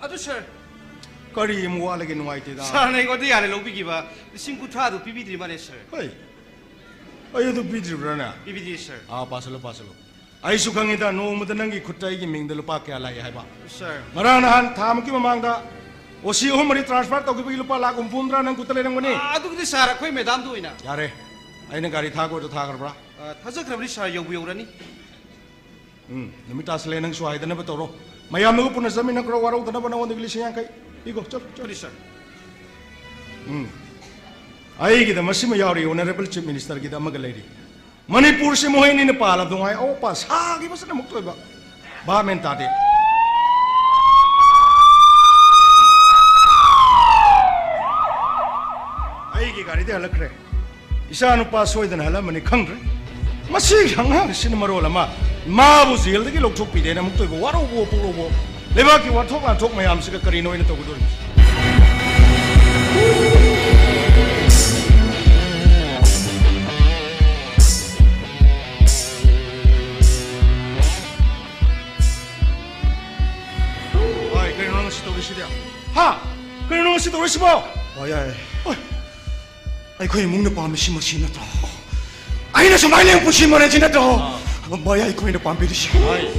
Ado sir. Kari mo wala ginuway tida. Sir, na ikaw di yan, lobi kiba. Singku trado, pibidri man sir. Hey. Ayo to bidri brana. Pibidri sir. Pasalo. Ay sukang ita no mo tanang ikutay gi ming lupa kya lai hai ba. Sir. Maranahan tham ki mamangda. Osi ho mari transfer to gi lupa la kumpundra nang kutale nang mani. Ado kiti sir, ako'y madam do ina. Yare. Ay na gari thago to thagar bra. Thajak rabri sir, yawrani. Namita sale nang suai dana batoro. Mayam no puna zamin nang waraw dana bana wonde gili siang kai. Igo chal. Sir. Ay gida masima yawri honorable chief minister gida magaledi. Manipur se mohay ni Nepal dungai o pa sagi basa na muktoy ba. Ba mentade. Ay gi gari de halakre. Isa nu pa soy dan hala mani khangre. Masi hang sin maro lama. Ma bu zil de gi lok thok pi de na muktoy ba waro bo pulo bo. Leba ki wa thok la thok mayam se ka kari no ina to gudur. Ha, kaya nung si Doris mo? Bayay. Ay ko'y mong napamisi mo sino to. Ay na sumaili ang pusi mo na sino to. Bayay ko'y napambili siya. Ay,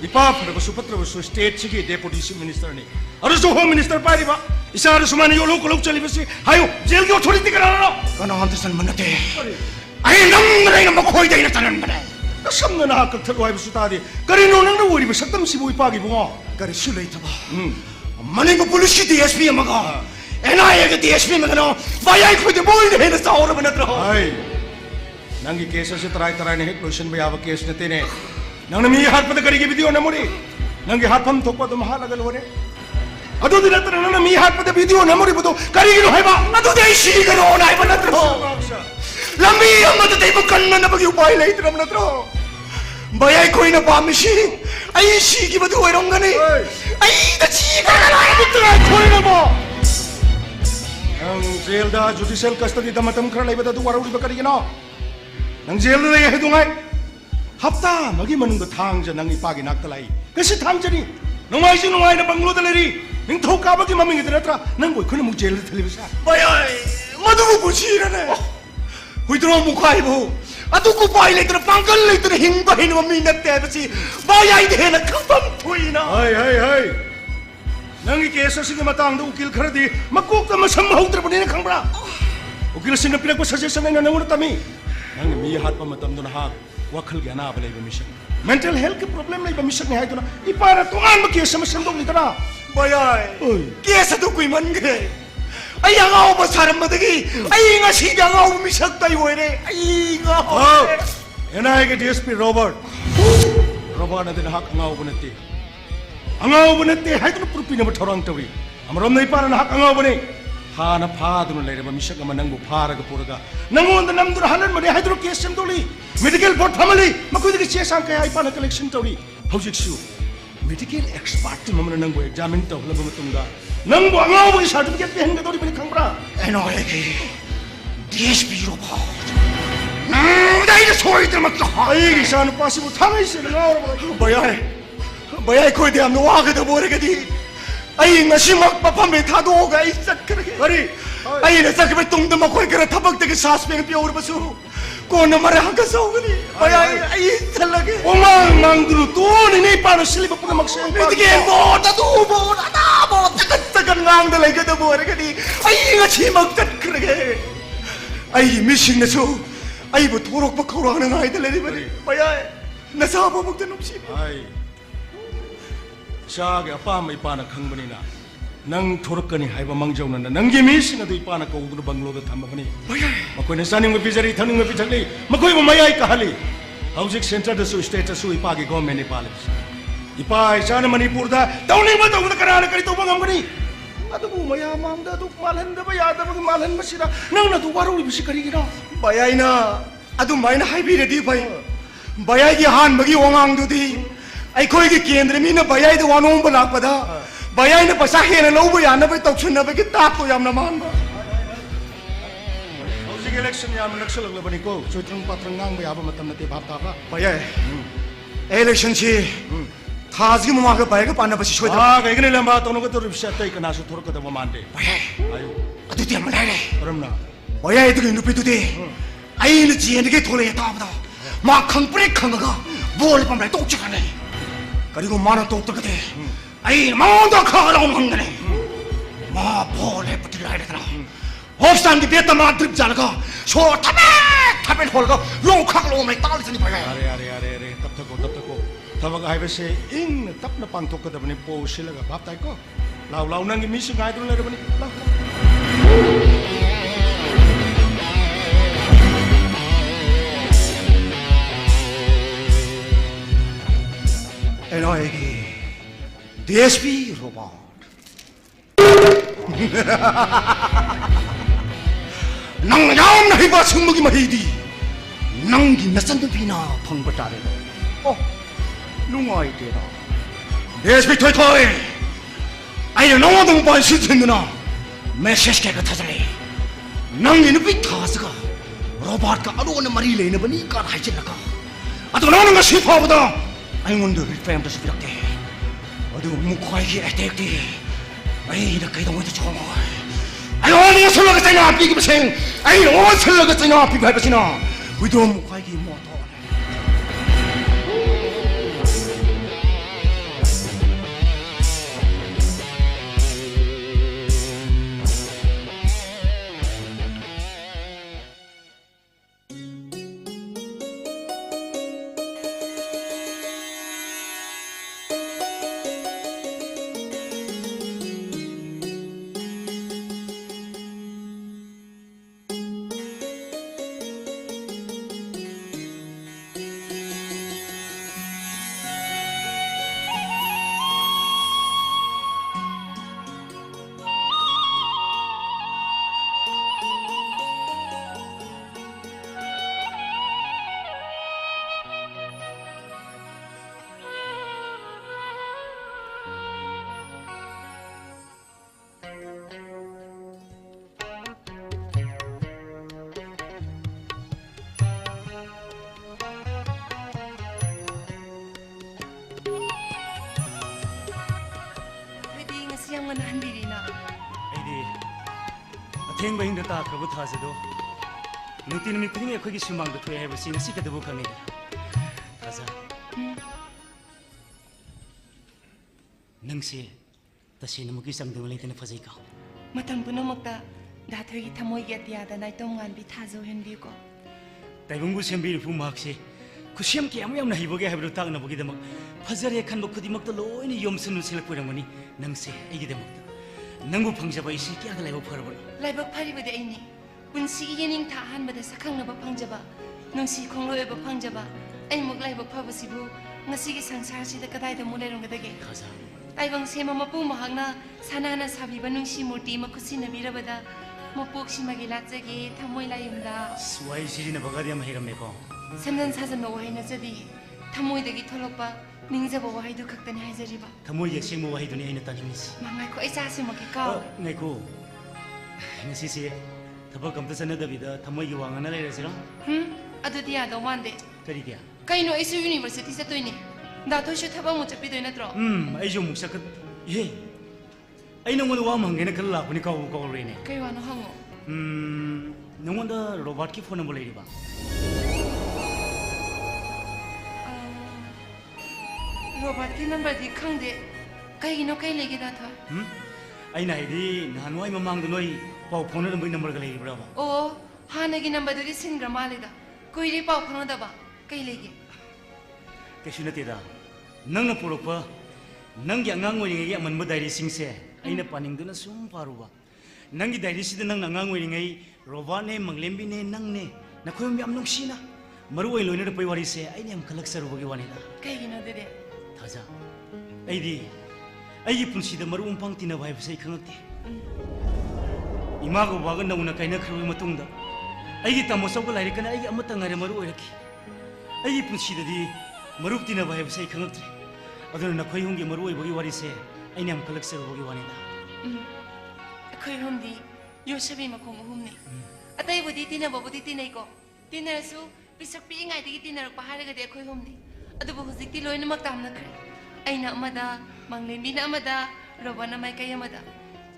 ipap na basupat na basu state sige deputy minister ni. Ano sa home minister pa di ba? Isa ano sumani yung kulog sa libas si. Hayo, jail ki authority ka na ano? Kanang antasan man natin. Ay nang naray na makoy day na tanan man ay. Kasam na nakakagtaluhay basu tadi. Karino nang nawari ba saktam si buhay pagi bunga? Kari sulay ito ba? Maling ko pulis si DSP ang mga. NIA ka DSP mga no. Bayay ko'y di buhay na sa oras man natin. Ay, nangi kesa si taray-taray na hit lotion ba yawa kes na tine. Nang namihat pa na karigi video na mo rin. Nangi hatpam tok pa dumahalaga luwa rin. Ado din natin na namihat pa na video na mo rin po karigi no hay ba? Ado day siga no na iba natin. Lambi ang matatay magkan na pag-iupay na ito naman natin. Bayay ko'y napamisi. Ay sige ba doon ang gani? Ay siga na lang ito na ko'y na mo. Ang jail da judicial custody da matam kar lai bada du warau di bakari no. Nang jail da ye hedungai. Hapta magi manung da thang ja nang ipagi nak talai. Kasi thang jani. Nungai si nungai na banglo da leri. Ning thoka bagi maming itra tra nang boy khuna mu jail da thali bisa. Bayay madu mo busira na. Huidro mo kai mo. Ato ko pay lai tra pangkal lai tra hingba hin mo minat te basi. Bayay de na kapam thui na. Hai. Nang ikesa sige matang da ukil kharadi makuk da masam hautra bani na khangbra. Ukil sin pinag ko suggestion na nangun tami. Nang mi hat pa matam do na hak wakhal gya na balai ba mission. Mental health ke problem lai ba mission ni hai do na ipara tungan makesa masam do ni tara. Bayay. Kesa to ko'y man gay. Ay ang ako ba saram madagi. Ay nga siga nga ako misak tayo ere. Ay nga ako. Yan ay ka DSP Robert. Robert na din hak ang ako bunati. Ang ako bunati hai do na prupi na matarang tawi. Amarom na ipara na hak ang ako bunati. Hana pa do na lai ba misak nga manang bupara ka puraga. Nangon da namdur halan mari hai do kesem doli. Medical board family makoy dagi chesang kaya ipana collection tawi. Howjik su. Medical expert ti mamana nang bo examine taw laba matunga. Nang bo ang ako certificate pihan ka doli balik khangbra. Ano ay kay DSP Robert. Dahil na sorry na magkakahay. Ay, isa ano possible tangay sila nga oras. Bayay ko'y di ang nawaga na mura ka di. Ay, nga si magpapamita do ka isat ka na. Kari. Ay, nasa kami tungdam ako'y ka na tabag taga saspi ng piyawar baso. Kung na marahang ka sa ni. Bayay, ay, talaga. Umang nang dulutuan, ini paano sila ba pag magsayang pa? Itigil mo, natubo, natabo, tagan nga ang dalay ka na mura ka di. Ay, nga si magtat ka na. Ay, missing na so. Ay, ba't purok magkaurang na nga ay dalay ba di. Bayay, nasaba magtanong siya. Ay. Siya kaya pa may panak hang manina. Nang turok ka ni Haiba Mangjaw na nang gimis na do'y panak ka ugulo banglo da tama mani. Bayay. Makoy na saning mapizari, tanong mapitagli. Makoy mamayay kahali. Housing center da su state su ipagi government ni Palis. Ipay, sana Manipur da. Taunin ba daw na karana ka rito mga mani. Ato po mayamang da, malhan da ba yata pag malhan ba sila. Nang natuwaro ni bisi karigina. Bayay na. Ado may na haibi na di bay. Bayay ki han magi wangang do di. Ay ko'y ki kendra mi na bayay da wanong balak pa da. Bayay na pasahe na lobo yan na bay tawchun na bay kitako yam naman ba. Housing election yaman nagsalag laban ko. So itong patrangang bayaba matam na tibap ka. Bayay. Election si. 타즈기 마마가 바이가 빠나버시 쇼이다 아, 그이거는 렘바 또는 것도 립시았다 이거 나서 도로 거다 보면 안 돼. 바이 아유, 아두디 한번 하래 그럼나. 뭐야 애들이 누피두디 아이는 지혜에게 돌아야 따보다 막 강뿌리 강가가 뭘 밤에 똑똑하네 그리고 만원 똑똑하대 아이 마운드 가라온 강가네 마 볼에 붙을 라야 되나 없산기 비했다 마 드립지 않을까 쇼 타베 홀가 롱카가 오면 딸리더니 봐야 아래 답답고 타바가 하이베세 잉 답나 빵 독거다 보니 보실라가 밥 달고 라우 난게 미싱 가이드를 내려보니 라우 에너에게 DSP 로봇 낭야엄 나이바 승무기 마이디 낭기 나산도 비나 펑버따레도 룽아이데다 DSP 토이토이 아이는 농어동 반시 듣느나 메시스케가 타자리 낭기는 비타스가 로봇과 아로는 말이 레이는 보니까 하이질라가 아도 나오는 거 시파보다 아이문들 뱀도 수비락대 어디 무코이기 애대기 아이 이렇게 동원도 좋은 거 아이 어디 설러겠잖아 비기버생 아이 어디 설러겠잖아 비기버생아 위도 무코이기 뭐도 시험은 한 일이나 아이디 ꯑꯊꯦꯡꯕ ꯍꯤꯡꯗ ꯇꯥꯈ꯭ꯔꯕ ꯊꯥꯖꯗꯣ ꯅꯨꯡꯇꯤ ꯅꯨꯃꯤꯠ ꯈꯨꯗꯤꯡꯒꯤ ꯑꯩꯈꯣꯏꯒꯤ ꯁꯨꯃꯥꯡꯗ ꯊꯣꯛꯑꯦ ꯍꯥꯏꯕꯁꯤ ꯉꯁꯤ ꯀꯩꯗꯧꯕ ꯈꯪꯉꯤꯗ ꯊꯥꯖ ꯅꯪꯁꯦ ꯇꯁꯦꯡꯅꯃꯛꯀꯤ ꯆꯥꯡꯗꯝ ꯂꯩꯇꯅ ꯐꯖꯩꯀꯣ ꯃꯇꯝ ꯄꯨꯝꯅꯃꯛꯇ ꯗꯥꯊꯣꯏꯒꯤ ꯊꯃꯣꯏꯒꯤ ꯑꯇꯤꯌꯥꯗ ꯅꯥꯏꯇꯣꯝ ꯉꯥꯟꯕꯤ ꯊꯥꯖꯧꯍꯟꯕꯤꯌꯨꯀꯣ ꯇꯥꯏꯕꯪꯕꯨ ꯁꯦꯝꯕꯤꯔꯤꯕ ꯃꯍꯥꯛꯁꯦ ꯈꯨꯠꯁꯦꯝ ꯀꯌꯥꯃꯨꯛ ꯌꯥꯝꯅ ꯍꯩꯕꯒꯦ ꯍꯥꯏꯕꯗꯨ ꯇꯥꯛꯅꯕꯒꯤꯗꯃꯛ ꯐꯖꯔꯦ ꯈꯟꯕ ꯈꯨꯗꯤꯡꯃꯛꯇ ꯂꯣꯏꯅ ꯌꯣꯝꯁꯤꯟ ꯁꯤꯜꯂꯛꯄ ꯑꯣꯏꯔꯝꯒꯅꯤ ꯅꯪꯁꯦ ꯑꯩꯒꯤꯗꯃꯛꯇ ꯅꯪꯕꯨ ꯐꯪꯖꯕ ꯑꯩꯁꯤ ꯀꯌꯥꯗ ꯂꯥꯏꯕꯛ ꯐꯔꯕꯅꯣ ꯂꯥꯏꯕꯛ ꯐꯔꯤꯕꯗꯤ ꯑꯩꯅꯤ ꯄꯨꯟꯁꯤꯒꯤ ꯌꯦꯅꯤꯡꯊꯥ ꯑꯍꯥꯟꯕꯗ ꯁꯛꯈꯪꯅꯕ ꯐꯪꯖꯕ ꯅꯨꯡꯁꯤ ꯈꯣꯡꯂꯣꯏꯕ ꯐꯪꯖꯕ ꯑꯩꯃꯨꯛ ꯂꯥꯏꯕꯛ ꯐꯕꯁꯤꯕꯨ ꯉꯁꯤꯒꯤ ꯁꯪꯁꯥꯔꯁꯤꯗ ꯀꯗꯥꯏꯗ ꯑꯃꯨꯛ ꯂꯩꯔꯝꯒꯗꯒꯦ ꯊꯥꯖ ꯇꯥꯏꯕꯪ ꯁꯦꯝꯕ ꯃꯄꯨ ꯃꯍꯥꯛꯅ ꯁꯥꯅꯥꯅ ꯁꯥꯕꯤꯕ ꯅꯨꯡꯁꯤ ꯃꯨꯔꯇꯤ ꯑꯃ ꯈꯨꯠꯁꯤꯟꯅꯕꯤꯔꯕꯗ ꯃꯄꯣꯛꯁꯤꯃꯒꯤ ꯂꯥꯠꯆꯒꯦ ꯊꯃꯣꯏ ꯂꯥꯏꯌꯨꯝꯗ ꯋꯥꯍꯩ ꯁꯤꯖꯤꯟꯅꯕꯒꯗꯤ ꯌꯥꯝ ꯍꯩꯔꯝꯃꯦꯀꯣ ꯁꯝꯖꯟ ꯁꯥꯖꯟꯕ ꯋꯥꯍꯩ ꯅꯠꯆꯗꯤ ꯊꯃꯣꯏꯗꯒꯤ ꯊꯣꯛꯂꯛꯄ ꯅꯤꯡꯖꯕ ꯋꯥꯍꯩꯗꯨ ꯈꯛꯇꯅꯤ ꯍꯥꯏꯖꯔꯤꯕ ꯊꯃꯣꯏꯒꯤ ꯑꯁꯦꯡꯕ ꯋꯥꯍꯩꯗꯨꯅꯤ ꯑꯩꯅ ꯇꯥꯅꯤꯡꯉꯤꯁꯤ ꯃꯉꯥꯏꯈꯣ ꯑꯩ ꯆꯥꯁꯤꯃꯛꯀꯤ ꯀꯥꯎ ꯉꯥꯏꯈꯣ ꯉꯁꯤꯁꯦ ꯊꯕꯛ ꯑꯝꯇ ꯆꯠꯅꯗꯕꯤꯗ ꯊꯃꯣꯏꯒꯤ ꯋꯥ ꯉꯥꯡꯅ ꯂꯩꯔꯁꯤꯔꯣ ꯑꯗꯨꯗꯤ ꯌꯥꯗꯧ ꯃꯥꯟꯗꯦ ꯀꯔꯤꯒꯤ ꯀꯩꯅꯣ ꯑꯩꯁꯨ ꯌꯨꯅꯤꯚꯔꯁꯤꯇꯤ ꯆꯠꯇꯣꯏꯅꯤ ꯗꯥꯊꯣꯏꯁꯨ ꯊꯕꯛ ꯑꯃꯨꯛ ꯆꯠꯄꯤꯗꯣꯏ ꯅꯠꯇ꯭ꯔꯣ ꯑꯩꯁꯨ ꯑꯃꯨꯛ ꯆꯠꯀ ꯏꯍꯦ ꯑꯩ ꯅꯉꯣꯟꯗ ꯋꯥ ꯑꯃ ꯍꯪꯒꯦꯅ ꯈꯜꯂ ꯂꯥꯛꯄꯅꯤ ꯀꯥꯎꯕꯨ ꯀꯥꯎꯔꯨꯔꯦꯅꯦ ꯀꯩ ꯋꯥꯅꯣ ꯍꯪꯉꯣ ꯅꯉꯣꯟꯗ ꯔꯣꯕꯥꯔꯠꯀꯤ ꯐꯣꯟ ꯅꯝꯕꯔ ꯂꯩꯔꯤꯕ ꯔꯣꯕꯥꯔꯠꯀꯤ ꯅꯝꯕꯔꯗꯤ ꯈꯪꯗꯦ ꯀꯩꯒꯤꯅꯣ ꯀꯩ ꯂꯩꯒꯦ ꯗꯥꯊꯣꯏ ꯑꯩꯅ ꯍꯥꯏꯗꯤ ꯅꯍꯥꯟꯋꯥꯏ ꯃꯃꯥꯡꯗ ꯅꯣꯏ ꯄꯥꯎ ꯐꯥꯎꯅꯔꯝꯕꯒꯤ ꯅꯝꯕꯔꯒ ꯂꯩꯔꯤꯕ꯭ꯔꯥꯕ ꯑꯣ ꯍꯥꯟꯅꯒꯤ ꯅꯝꯕꯔꯗꯨꯗꯤ ꯁꯤꯟꯈ꯭ꯔ ꯃꯥꯜꯂꯦꯗ ꯀꯨꯏꯔꯦ ꯄꯥꯎ ꯐꯥꯎꯅꯗꯕ ꯀꯩ ꯂꯩꯒꯦ ꯀꯩꯁꯨ ꯅꯠꯇꯦꯗ ꯅꯪꯅ ꯄꯨꯔꯛꯄ ꯅꯪꯒꯤ ꯑꯉꯥꯡ ꯑꯣꯏꯔꯤꯉꯩꯒꯤ ꯑꯃꯟꯕ ꯗꯥꯏꯔꯤꯁꯤꯡꯁꯦ ꯑꯩꯅ ꯄꯥꯅꯤꯡꯗꯨꯅ ꯁꯨꯝ ꯄꯥꯔꯨꯕ ꯅꯪꯒꯤ ꯗꯥꯏꯔꯤꯁꯤꯗ ꯅꯪꯅ ꯑꯉꯥꯡ ꯑꯣꯏꯔꯤꯉꯩ ꯔꯣꯕꯥꯔꯠꯅꯦ ꯃꯪꯂꯦꯝꯕꯤꯅꯦ ꯅꯪꯅꯦ ꯅꯈꯣꯏ ꯌꯥꯝ ꯅꯨꯡꯁꯤꯅ ꯃꯔꯨꯑꯣꯏ ꯂꯣꯏꯅꯔꯛꯄꯒꯤ ꯋꯥꯔꯤꯁꯦ ꯑꯩꯅ ꯌꯥꯝ ꯀꯜꯂꯛꯆꯔꯨꯕꯒꯤ ꯋꯥꯅꯤꯗ ꯀꯩꯒꯤꯅꯣ ꯑꯗꯨꯗꯤ ꯊꯥꯖ ꯑꯩꯗꯤ ꯑꯩꯒꯤ ꯄꯨꯟꯁꯤꯗ ꯃꯔꯨꯞ ꯃꯄꯥꯡ ꯇꯤꯟꯅꯕ ꯍꯥꯏꯕꯁꯦ ꯑꯩ ꯈꯪꯉꯛꯇꯦ ꯏꯃꯥꯒ ꯕꯕꯥꯒ ꯅꯧꯅ ꯀꯥꯏꯅꯈ꯭ꯔꯕ ꯃꯇꯨꯡꯗ ꯑꯩꯒꯤ ꯇꯥꯃꯣꯆꯧꯒ ꯂꯥꯏꯔꯤꯛꯀꯅ ꯑꯩꯒꯤ ꯑꯃꯠꯇ ꯉꯥꯏꯔꯦ ꯃꯔꯨ ꯑꯣꯏꯔꯛꯈꯤ ꯑꯩꯒꯤ ꯄꯨꯟꯁꯤꯗꯗꯤ ꯃꯔꯨꯞ ꯇꯤꯟꯅꯕ ꯍꯥꯏꯕꯁꯦ ꯑꯩ ꯈꯪꯉꯛꯇ꯭ꯔꯦ ꯑꯗꯨꯅ ꯅꯈꯣꯏ ꯑꯍꯨꯝꯒꯤ ꯃꯔꯨ ꯑꯣꯏꯕꯒꯤ ꯋꯥꯔꯤꯁꯦ ꯑꯩꯅ ꯌꯥꯝ ꯀꯜꯂꯛꯆꯔꯨꯕꯒꯤ ꯋꯥꯅꯤꯗ ꯑꯩꯈꯣꯏ ꯑꯍꯨꯝꯗꯤ ꯌꯣꯠꯁꯕꯤ ꯃꯈꯣꯡ ꯑꯍꯨꯝꯅꯤ ꯑꯇꯩꯕꯨꯗꯤ ꯇꯤꯟꯅꯕꯕꯨꯗꯤ ꯇꯤꯟꯅꯩꯀꯣ ꯇꯤꯟꯅꯔꯁꯨ ꯄꯤꯁꯛ ꯄꯤꯛꯏꯉꯩꯗꯒꯤ ꯇꯤꯟꯅꯔꯛꯄ ꯍꯥꯏꯔꯒꯗꯤ ꯑꯩꯈꯣꯏ ꯑꯍꯨꯝꯅꯤ ꯑꯗꯨꯕꯨ ꯍꯧꯖꯤꯛꯇꯤ ꯂꯣꯏꯅꯃꯛ ꯇꯥꯝꯅꯈ꯭ꯔꯦ ꯑꯩꯅ ꯑꯃꯗ ꯃꯪꯂꯦꯝꯕꯤꯅ ꯑꯃꯗ ꯔꯣꯕꯥꯅ ꯃꯥꯏꯀꯩ ꯑꯃꯗ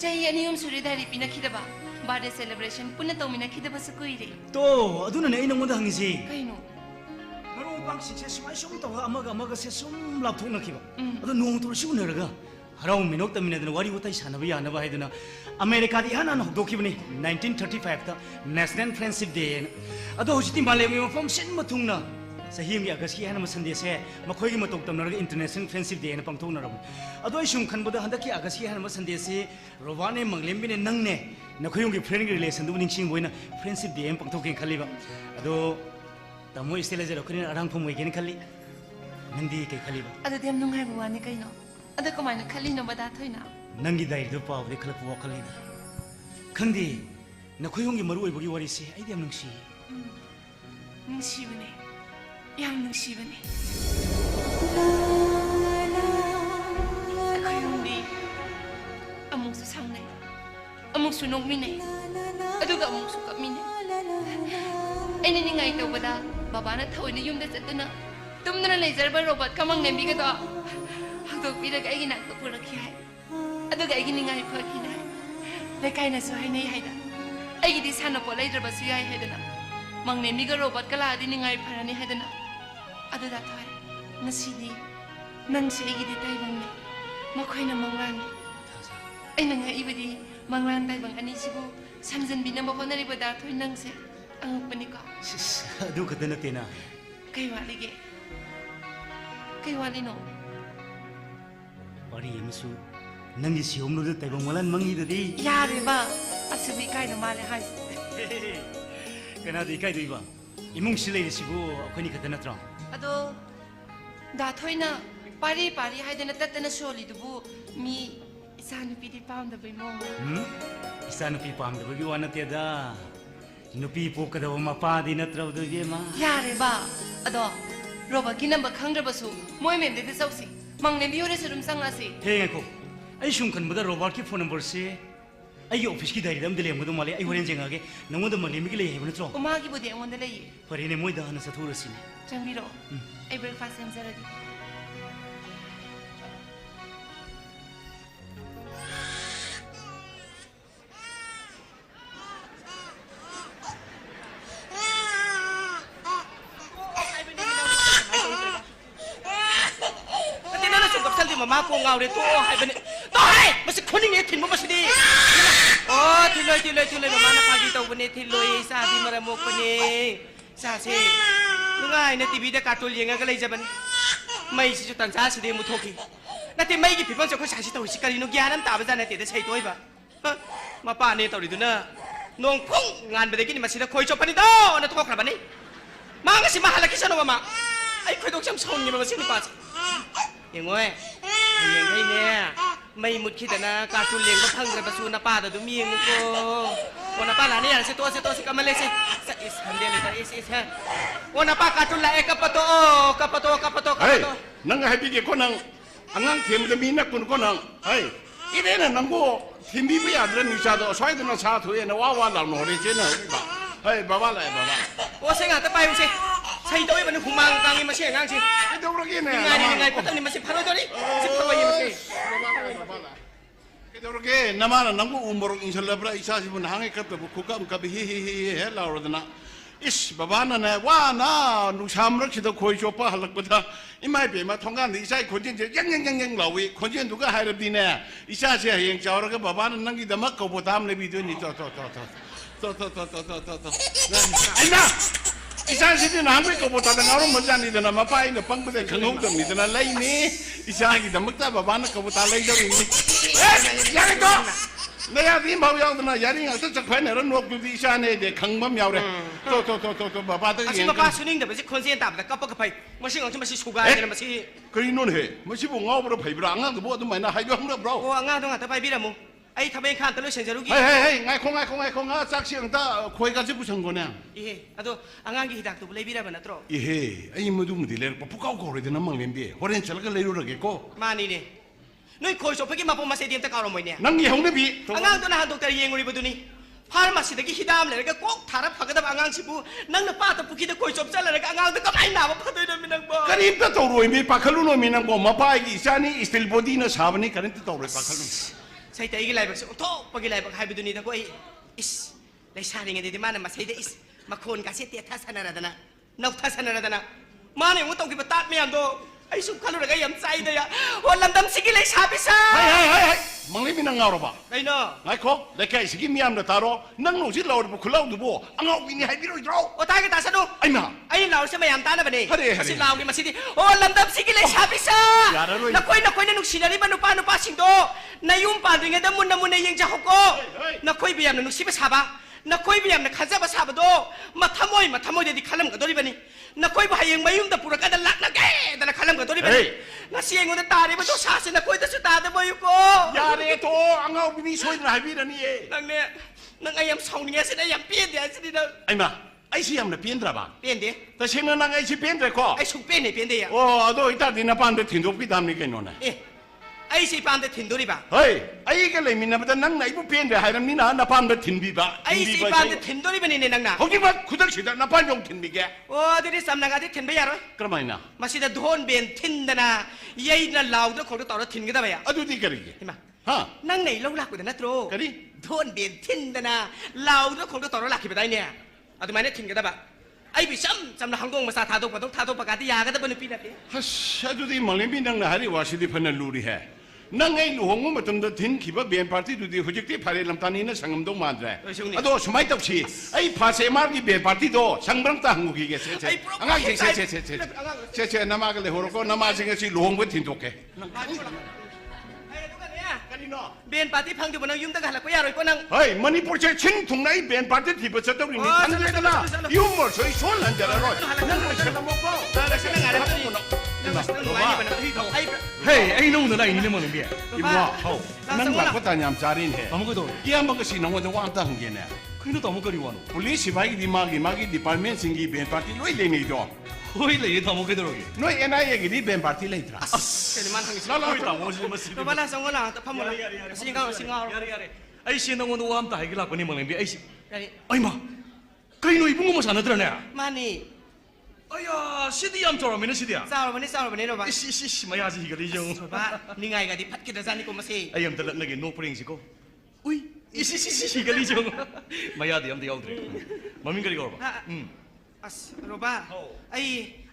ꯆꯍꯤ 2 ꯑꯍꯨꯝ ꯁꯨꯔꯦ ꯗꯥꯏꯔꯤ ꯄꯤꯅꯈꯤꯗꯕ ꯕꯥꯔꯗꯦ ꯁꯦꯂꯦꯕ꯭ꯔꯦꯁꯟ ꯄꯨꯟꯅ ꯇꯧꯃꯤꯟꯅꯈꯤꯗꯕꯁꯨ ꯀꯨꯏꯔꯦ ꯇꯣ ꯑꯗꯨꯅꯅꯦ ꯑꯩ ꯅꯉꯣꯟꯗ ꯍꯪꯉꯤꯁꯤ ꯀꯩꯅꯣ ꯃꯔꯨꯞ ꯃꯄꯥꯡꯁꯤꯡꯁꯦ ꯁꯨꯃꯥꯏ ꯁꯨꯝ ꯇꯧꯔꯒ ꯑꯃꯒꯁꯦ ꯁꯨꯝ ꯂꯥꯞꯊꯣꯛꯅꯈꯤꯕ ꯎꯝ. ꯑꯗꯣ ꯅꯣꯡꯃꯇꯣꯔꯁꯤ ꯎꯅꯔꯒ ꯍꯔꯥꯎ ꯃꯤꯅꯣꯛꯇꯃꯤꯟꯅꯗꯅ ꯋꯥꯔꯤ ꯋꯥꯇꯥꯏ ꯁꯥꯟꯅꯕ ꯌꯥꯅꯕ ꯍꯥꯏꯗꯨꯅ ꯑꯃꯦꯔꯤꯀꯥꯗ ꯏꯍꯥꯟ ꯍꯥꯟꯅ ꯍꯧꯗꯣꯛꯈꯤꯕꯅꯤ 1935ꯗ ꯅꯦꯁꯅꯦꯜ ꯐ꯭ꯔꯦꯟꯗꯁꯤꯞ ꯗꯦ ꯍꯥꯏꯅ ꯑꯗꯣ ꯍꯧꯖꯤꯛꯇꯤ ꯃꯥꯂꯦꯝꯒꯤ ꯃꯐꯝ ꯁꯤꯟꯕ ꯊꯨꯡꯅ ꯆꯍꯤ ꯑꯃꯒꯤ ꯑꯥꯒꯁꯠꯀꯤ ꯑꯍꯥꯟꯕ ꯁꯟꯗꯦꯁꯦ ꯃꯈꯣꯏꯒꯤ ꯃꯇꯧ ꯇꯝꯅꯔꯒ ꯏꯟꯇꯔꯅꯦꯁꯅꯦꯜ ꯐ꯭ꯔꯦꯟꯗꯁꯤꯞ ꯗꯦ ꯍꯥꯏꯅ ꯄꯥꯡꯊꯣꯛꯅꯔꯕꯅꯤ ꯑꯗꯣ ꯑꯩ ꯁꯨꯝ ꯈꯟꯕꯗ ꯍꯟꯗꯛꯀꯤ ꯑꯥꯒꯁꯠꯀꯤ ꯑꯍꯥꯟꯕ ꯁꯟꯗꯦꯁꯤ ꯔꯣꯕꯥꯅꯦ ꯃꯪꯂꯦꯝꯕꯤꯅꯦ ꯅꯪꯅꯦ ꯅꯈꯣꯏꯌꯨꯝꯒꯤ ꯐ꯭ꯔꯦꯟꯒꯤ ꯔꯤꯂꯦꯁꯟꯗꯨꯕꯨ ꯅꯤꯡꯁꯤꯡꯕ ꯑꯣꯏꯅ ꯐ꯭ꯔꯦꯟꯗꯁꯤꯞ ꯗꯦ ꯑꯃ ꯄꯥꯡꯊꯣꯛꯀꯦꯅ ꯈꯜꯂꯤꯕ ꯑꯗꯣ ꯇꯥꯃꯣ ꯏꯁꯇꯦ ꯂꯩꯖꯔꯛꯄꯅꯤꯅ ꯑꯔꯥꯡꯐꯝ ꯑꯣꯏꯒꯦꯅ ꯈꯜꯂꯤ ꯅꯪꯗꯤ ꯀꯩ ꯈꯜꯂꯤꯕ ꯑꯗꯨꯗꯤ ꯌꯥꯝ ꯅꯨꯡꯉꯥꯏꯕ ꯋꯥꯅꯤ ꯀꯩꯅꯣ ꯑꯗꯣ ꯀꯃꯥꯏꯅ ꯈꯜꯂꯤꯅꯣ ꯕꯗꯥ ꯊꯣꯏꯅ ꯅꯪꯒꯤ ꯗꯥꯏꯔꯤꯗꯣ ꯄꯥꯕꯗꯩ ꯈꯜꯂꯛꯄ ꯋꯥꯈꯜꯅꯤꯗ ꯈꯪꯗꯦ ꯅꯈꯣꯏꯌꯨꯝꯒꯤ ꯃꯔꯨ ꯑꯣꯏꯕꯒꯤ ꯋꯥꯔꯤꯁꯦ ꯑꯩꯗꯤ ꯌꯥꯝ ꯅꯨꯡꯁꯤꯌꯦ ꯅꯨꯡꯁꯤꯕꯅꯦ ꯌꯥꯝ ꯅꯨꯡꯁꯤꯕꯅꯦ ꯑꯩꯈꯣꯏꯔꯣꯝꯗꯤ ꯑꯃꯨꯛꯁꯨ ꯁꯥꯎꯅꯩ ꯑꯃꯨꯛꯁꯨ ꯅꯣꯛꯃꯤꯟꯅꯩ ꯑꯗꯨꯒ ꯑꯃꯨꯛꯁꯨ ꯀꯞꯃꯤꯟꯅꯩ ꯑꯩꯅ ꯅꯤꯡꯉꯥꯏ ꯇꯧꯕꯗ ꯕꯕꯥꯅ ꯊꯑꯣꯏꯅ ꯌꯨꯝꯗ ꯆꯠꯇꯨꯅ ꯇꯨꯝꯗꯨꯅ ꯂꯩꯖꯔꯕ ꯔꯣꯕꯣꯠ ꯀꯃꯪꯅꯦꯝꯕꯤꯒꯗꯣ ꯍꯧꯗꯣꯛꯄꯤꯔꯒ ꯑꯩꯒꯤ ꯅꯥꯛꯇ ꯄꯨꯔꯛꯈꯤ ꯍꯥꯏ ꯑꯗꯨꯒ ꯑꯩꯒꯤ ꯅꯤꯡꯉꯥꯏ ꯐꯈꯤꯅ ꯍꯥꯏ ꯂꯩꯀꯥꯏꯅꯁꯨ ꯍꯥꯏꯅꯩ ꯍꯥꯏꯗ ꯑꯩꯒꯤꯗꯤ ꯁꯥꯟꯅꯄꯣꯠ ꯂꯩꯇ꯭ꯔꯕꯁꯨ ꯌꯥꯏ ꯍꯥꯏꯗꯅ ꯃꯪꯅꯦꯝꯕꯤꯒ ꯔꯣꯕꯣꯠꯀ ꯂꯥꯛꯑꯗꯤ ꯅꯤꯡꯉꯥꯏ ꯐꯔꯅꯤ ꯍꯥꯏꯗꯅ ꯑꯗꯨꯗ ꯊꯣꯏ ꯉꯁꯤꯗꯤ ꯅꯪꯁꯦ ꯑꯩꯒꯤꯗꯤ ꯇꯥꯏꯕꯪꯅꯤ ꯃꯈꯣꯏꯅ ꯃꯪꯂꯥꯟꯅꯤ ꯑꯩꯅ ꯉꯛꯏꯕꯗꯤ ꯃꯪꯂꯥꯟ ꯇꯥꯏꯕꯪ ꯑꯅꯤꯁꯤꯕꯨ ꯁꯝꯖꯟꯕꯤꯅꯕ ꯍꯣꯠꯅꯔꯤꯕꯗ ꯊꯣꯏ ꯅꯪꯁꯦ ꯑꯉꯛꯄꯅꯤꯀꯣ ꯑꯗꯨ ꯈꯛꯇ ꯅꯠꯇꯦꯅ ꯀꯩ ꯋꯥꯠꯂꯤꯒꯦ ꯀꯩ ꯋꯥꯠꯂꯤꯅꯣ ꯋꯥꯔꯤ ꯑꯃꯁꯨ ꯅꯪꯒꯤ ꯁꯤꯍꯣꯝꯂꯨꯗ ꯇꯥꯏꯕꯪ ꯃꯂꯥꯟ ꯃꯪꯉꯤꯗꯗꯤ ꯌꯥꯔꯦꯕ ꯑꯁꯤꯕꯨ ꯏꯀꯥꯏꯅ ꯃꯥꯜꯂꯦ ꯍꯥꯏ ꯀꯅꯥꯗ ꯏꯀꯥꯏꯗꯣꯏꯕ ꯏꯃꯨꯡꯁꯤ ꯂꯩꯔꯤꯁꯤꯕꯨ ꯑꯩꯈꯣꯏꯅꯤ ꯈꯛꯇ ꯅꯠꯇ꯭ꯔꯣ ꯑꯗꯣ ꯗꯥꯊꯣꯏꯅ ꯄꯥꯔꯤ ꯄꯥꯔꯤ ꯍꯥꯏꯗꯅ ꯇꯠꯇꯅ ꯁꯣꯜꯂꯤꯗꯨꯕꯨ ꯃꯤ ꯏꯆꯥ ꯅꯨꯄꯤꯗꯤ ꯄꯥꯝꯗꯕꯩ ꯃꯑꯣꯡ ꯏꯆꯥ ꯅꯨꯄꯤ ꯄꯥꯝꯗꯕꯒꯤ ꯋꯥ ꯅꯠꯇꯦꯗ ꯅꯨꯄꯤ ꯄꯣꯛꯀꯗꯕ ꯃꯄꯥꯗꯤ ꯅꯠꯇ꯭ꯔꯕꯗꯣ ꯏꯕꯦꯝꯃ ꯌꯥꯔꯦꯕ ꯑꯗꯣ ꯔꯣꯕꯣꯠꯀꯤ ꯅꯝꯕ ꯈꯪꯗ꯭ꯔꯕꯁꯨ ꯃꯣꯏ ꯃꯦꯝꯗꯩꯗ ꯆꯧꯁꯤ ꯃꯪꯂꯦꯝꯕꯤ ꯍꯣꯔꯦꯟꯁꯨ ꯑꯗꯨꯝ ꯆꯪꯉꯁꯤ ꯍꯦ ꯉꯥꯏꯈꯣ ꯑꯩ ꯁꯨꯝ ꯈꯟꯕꯗ ꯔꯣꯕꯥꯔꯠꯀꯤ ꯐꯣꯟ ꯅꯝꯕꯔꯁꯦ ꯑꯩꯒꯤ ꯑꯣꯐꯤꯁꯀꯤ ꯗꯥꯏꯔꯤꯗ ꯑꯝꯗ ꯂꯩꯔꯝꯒꯗꯧ ꯃꯥꯜꯂꯦ ꯑꯩ ꯍꯣꯔꯦꯟ ꯌꯦꯡꯉꯛꯑꯒꯦ ꯅꯪꯉꯣꯟꯗ ꯃꯪꯂꯦꯝꯕꯤꯒꯤ ꯂꯩ ꯍꯥꯏꯕ ꯅꯠꯇ꯭ꯔꯣ ꯎꯃꯥꯒꯤꯕꯨꯗꯤ ꯑꯩꯉꯣꯟꯗ ꯂꯩꯌꯦ ꯐꯔꯦꯅꯦ ꯃꯣꯏꯗ ꯍꯥꯟꯅ ꯆꯠꯊꯣꯛꯎꯔꯁꯤꯅꯦ ꯆꯪꯕꯤꯔꯛꯑꯣ ꯑꯩ ꯕ꯭ꯔꯦꯛꯐꯥꯁ ꯁꯦꯝꯖꯔꯒꯦ ꯃꯃꯥ ꯀꯣ ꯉꯥꯎꯔꯦ ꯇꯣꯛꯑꯣ ꯍꯥꯏꯕꯅꯤ ꯇꯣꯛꯑꯣ ꯃꯁꯤ ꯈꯨꯅꯤꯡꯉꯦ ꯊꯤꯟꯕ ꯃꯁꯤꯗꯤ ꯑꯣ ꯊꯤꯜꯂꯣꯏ ꯃꯃꯥꯅ ꯐꯥꯒꯤ ꯇꯧꯕꯅꯦ ꯊꯤꯜꯂꯣꯏ ꯏꯆꯥꯗꯤ ꯃꯔꯝ ꯃꯣꯛꯄꯅꯦ ꯏꯆꯥꯁꯦ ꯅꯨꯡꯉꯥꯏꯅ ꯇꯤꯚꯤꯗ ꯀꯥꯔꯇꯨꯟ ꯌꯦꯡꯉꯒ ꯂꯩꯖꯕꯅꯤ ꯃꯩꯁꯤꯁꯨ ꯇꯟꯖꯥꯁꯤꯗꯤ ꯃꯨꯠꯊꯣꯛꯈꯤ ꯅꯠꯇꯦ ꯃꯩꯒꯤ ꯐꯤꯕꯝꯁꯦ ꯑꯩꯈꯣꯏ ꯁꯥꯏꯁꯤ ꯇꯧꯔꯤꯁꯤ ꯀꯔꯤꯅꯣ ꯒ꯭ꯌꯥꯟ ꯑꯃ ꯇꯥꯕꯖꯥꯠ ꯅꯠꯇꯦꯗ ꯁꯩꯇꯣꯏꯕ ꯃꯄꯥꯅꯦ ꯇꯧꯔꯤꯗꯨꯅ ꯅꯣꯡ ꯐꯨꯡ ꯉꯥꯟꯕꯗꯒꯤꯅꯤ ꯃꯁꯤꯗ ꯈꯣꯏ ꯆꯣꯞꯄꯅꯤꯗꯣꯅ ꯊꯣꯛꯈ꯭ꯔꯕꯅꯤ ꯃꯥ ꯉꯁꯤ ꯃꯥ ꯍꯜꯂꯛꯈꯤꯁꯅꯨ ꯃꯃꯥ ꯑꯩ ꯈꯣꯏꯗꯣꯛꯁꯦ ꯌꯥꯝ ꯁꯥꯎꯅꯤꯡꯉꯦꯕ ꯃꯁꯤ ꯅꯨꯄꯥꯁꯦ ꯌꯦꯡꯉꯣꯏ ꯍꯌꯦꯡꯈꯩꯅꯦ ꯃꯩ ꯃꯨꯠꯈꯤꯗꯅ ꯀꯥꯔꯇꯨꯟ ꯌꯦꯡꯕ ꯐꯪꯗ꯭ꯔꯕꯁꯨ ꯅꯄꯥꯗ ꯑꯗꯨꯝ ꯌꯦꯡꯉꯨꯀꯣ ꯑꯣ ꯅꯄꯥ ꯂꯥꯛꯑꯅꯤ ꯌꯥꯔꯁꯦ ꯇꯣꯛꯑꯁꯦ ꯀꯃꯜꯂꯦꯁꯦ ꯍꯟꯗꯦ ꯂꯩꯇ ꯏꯁ ꯑꯣ ꯅꯄꯥ ꯀꯥꯔꯇꯨꯟ ꯂꯥꯛꯑꯦ ꯀꯞꯄꯇꯣ ꯅꯪ ꯍꯥꯏꯕꯤꯒꯦꯀꯣ ꯅꯪ ꯑꯉꯥꯡ ꯊꯦꯝꯕꯗ ꯃꯤ ꯅꯛꯄꯅꯨꯀꯣ ꯅꯪ ꯍꯩ 이래는 낭고 팀비비 아들은 유자도 소이드는 사투에는 와와 나오는 호리제는 우리가 에이 바발라이 바발 오생아 따빠이오세 사이도에는 공망강이 마시 낭지 이도 그러기네 인간이 포탄이 마시 파로더리 집터바이 마시 이도 그러게 나마는 낭고 우모로 인설라브라 이사지분 항에 갔다 국감 갑이 히히히 헬라오르드나 이씨 바바나네 와나 누삼을 기도 거의 좁아 할락보다 이마이 베마 통간 이사이 권진제 양양양양 라위 권진 누가 하려디네 이사시 행 자오르가 바바는 남기다 막고 보담 레비드니 또또또또또또또또또 아이나 이사시디 남기고 보다는 나로 먼저니드나 마파이는 방부대 강홍도 미드나 레이니 이사기다 먹다 바바는 거보다 레이더니 야리도 내가 네 마우야도나 야링아 저쪽 반에는 녹두디 샤네데 강범 야우래 또또또또 바바들 아시 마파 수닝다 마시 콘센트 답다 까빠까파이 마시 강치 마시 수가이나 마시 그리노네 마시 봉아브로 파이브라 앙아도 뭐도 마이나 하이브 항라 브로 오 앙아도 가다 파이비라모 아이 타베 칸들로 센저루기 헤헤헤 nga이콩 짝시응다 코이가지 부선 거네 예 아도 앙앙기 히닥도 레비라바 나트로 이헤 아이 모두 무딜레 푸까우 거르드나 망렘비 호렌 철가 레루르게고 마니네 너희 거기서 폐기 맛보 맛에 디엔타 까로 뭐이냐 낭기 형네비 앙앙도 나 한독터 이행우리 보더니 พามาสิตะกี้ฮิดามเลยก็ก๊กถารับผักกระดับอ่างชิบูนั่งในป้าตะปุกิตะกุยจบเจ้าเลยก็อ่างตะก็ไม่หนาวพัดเลยมินังบ่ Karib na tawroy mi pakaluno mi nang ko mapay isa ni still body na sabi ni karin tawroy pakaluno. ใช่แต่อีกไรบักโตปกิไรบักไฮบิดูนี่ตะก็อิสเลยชาลิงเดียมานะมาใช่แต่อิสมาโคนกาเสตีทัศนาระดนะนกทัศนาระดนะมาเนี่ยว่าต้องกิบตัดไม่ยอมโตไอ้สุขลุระก็ยังใจเดียวันลำดำสิกิเลยชาพิซา Hay, manglimi nang ngaro ba? ไอ้เนาะ Ngay ko, lekay sige miyam na taro, nang no si lawr mo kulaw dubo, ang aw bini hay biro idraw. โอ้ตายกันตาสนุก Ay na. ไอ้เราใช่ไหมยามตานะบัดนี้ ฮะดิฮะดิ สิลาวกิมาสิดิโอ้ลำดับสิกิเลยชาพิซา อย่านะลุย นักคุยนะนุกศิลาริบันุปาสิงโตนายยุ่มป่านริงเดมุนในยังจะหกโกนักคุยเบียมนุกศิบะชาบะนักคุยเบียมนักขันซาบะชาบะโดมาทำมวยเดี๋ยวขลังกับตัวนี้บัดนี้นักคุยบ่ให้ยังไม่ยุ่มแต่ปุระกันดันลักนักแก่แต่นักขลังกับตัวนี้บัดนี้นักเสียงมันตาดิมันต้องชาสินักคุยแต่สุดตาแต่บ่อยู่โก Yari to, ang aw bini soy na hay biro ni eh. นักเนี่ยนักไอ้ยำสองเนี่ยสิได้ยำเปี้ยนเดี๋ยวสิเด้อ Ay ma, ay siyam na piendra ba? เปี้ยนเดี๋ยว Ta singa nang ay si piendra ko. ไอ้สุกเปี้ยนเนี่ยเปี้ยนเดี๋ยว Oh, ado ita di na pande tindop ki dam ni kay nona. เอ๊ะไอ้สิปามแต่ถิ่นตัวนี้ป่ะ Hey, ay ka le min na ba nang na ibu piendra hay ram ni na pande tinbi ba. ไอ้สิปามแต่ถิ่นตัวนี้เป็นนี่นังน่ะ Hoki ba kudak sida na pan yung tinbi ke. โอ้ที่ได้สำนักงานที่ถิ่นไปยังไง Kramay na. มาสิจะโดนเบียนถิ่นนะยัยน่ะลาวตัวของตัวต่อแล้วถิ่นก็ได้ไปอ่ะ Ado di kari. เห็นไหม Ha? นั่งไหนลงหลักกว่าแต่นัตโตร Kari? โดนเบียนถิ่นนะลาวตัวของตัวต่อแล้วหลักขึ้นไปได้เนี่ยเอาตัวมาเนี่ยถิ่นก็ได้ป่ะไอ้บิชัมจำนักฮังกงมาซาทาตัวต้องทาตัวประกาศที่ยาก็ได้บนปีนั้นเอง Has, ado di malimbi nang nahari wasi di panaluri hai. Nang ay luhong mo matamda tin kiba BN party do di hujik di pare lamtani na sangam dong madra. Ado sumay tap si. Ay pase mar ki BN party do sangrang ta hangugi ke se. Angang se namagale horoko namasing si luhong mo tin toke. ไอ้ตัวกันเนี่ย Kanino? เบียนปาร์ตี้พังอยู่บนนั่งยุ่มตะกันหลักก็ยารอยก็นั่ง Hey, Manipur che chin thung nai BN party thi pa chatok ni Oh, thang le sala, na. sala. You more so so lan jara ro. Nang mo sa mo ko. แล้วฉันนั่งอะไรตัวนี้นั่งไหวนี่มันไอ้ Hey, ay no na ini mo limbi. Imwa, ho. Nang la ko ta nyam charin he. Tamo ko do. Iya mo kasi nang wala wa ta hangge na. Kino tamo ko riwano. Police bai di magi department singi BN party loi le ni do. Hoy le tamo ko do. Noi NIA gi di BN party le tra. เห็นมันทางนี้ La Hoy tamo si mas. ตัวบ้านเราสองคนละแต่พัมหมดเลยสิงห์สิงห์ Yari yari. Ay si nang wono wam ta hay gila ko ni mo limbi. Ay si. ไอ้ Ay ma. Kino ibung mo sana tra na. มานี่ Aya, si di am toro mina si dia. สาววันนี้สาววันนี้เราบ้า Si maya si higali jong. บ้านี่ไงกันที่พัดกินแต่ซานี่กูมาสิ Ay am talat lagi no pring si ko. Uy, si higali jong. Maya di am di aldri. Maming kali ko ba? อัสโรบ้าไอ้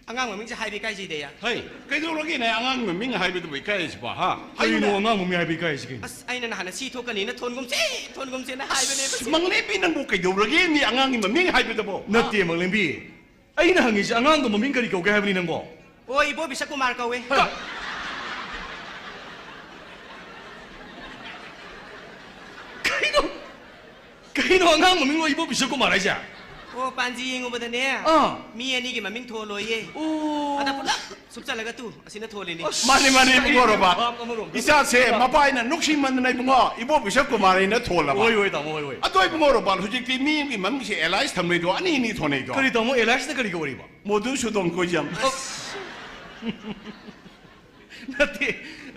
อ่างเหมือนมึงจะหายไปใกล้จีเดีย Hey, kay do lagi na angang mo minga hay bitu kay si ba ha. Ay no nga mo mi ay bigay sige. อัสไอ้นั่นหันซีทุกันนี่นะทนกุมซีนะหายไปเลย Manglipi nang bu kay do lagi ni angang mo minga hay bitu bo. Nati mo limbi. Ay na hangi si angang ko maming kali ko kay habli nang ko. โอ้ยโบบิสกุมารเขาเว้ย Kino angang maming lo ibo biso ko maray siya. โอ้ปานจีงอุบัติเนี่ยมีอันนี้กี่มันมิ่งโทรเลยเย่ Oh. อันนั้นปุ๊บสุดจัดเลยก็ตู้สินะโทรเลยนี่ Mani bungoro ba. Isa se mapai na nuksin man na bungo ibo bisap ko maray na thola ba. Oy tamo oy. Atoy bungoro ba hujik ti mi ki mam si allies thamle do ani ni thone do. Kali tamo elash na kali ko ri ba. Modu sudong ko jam. Nati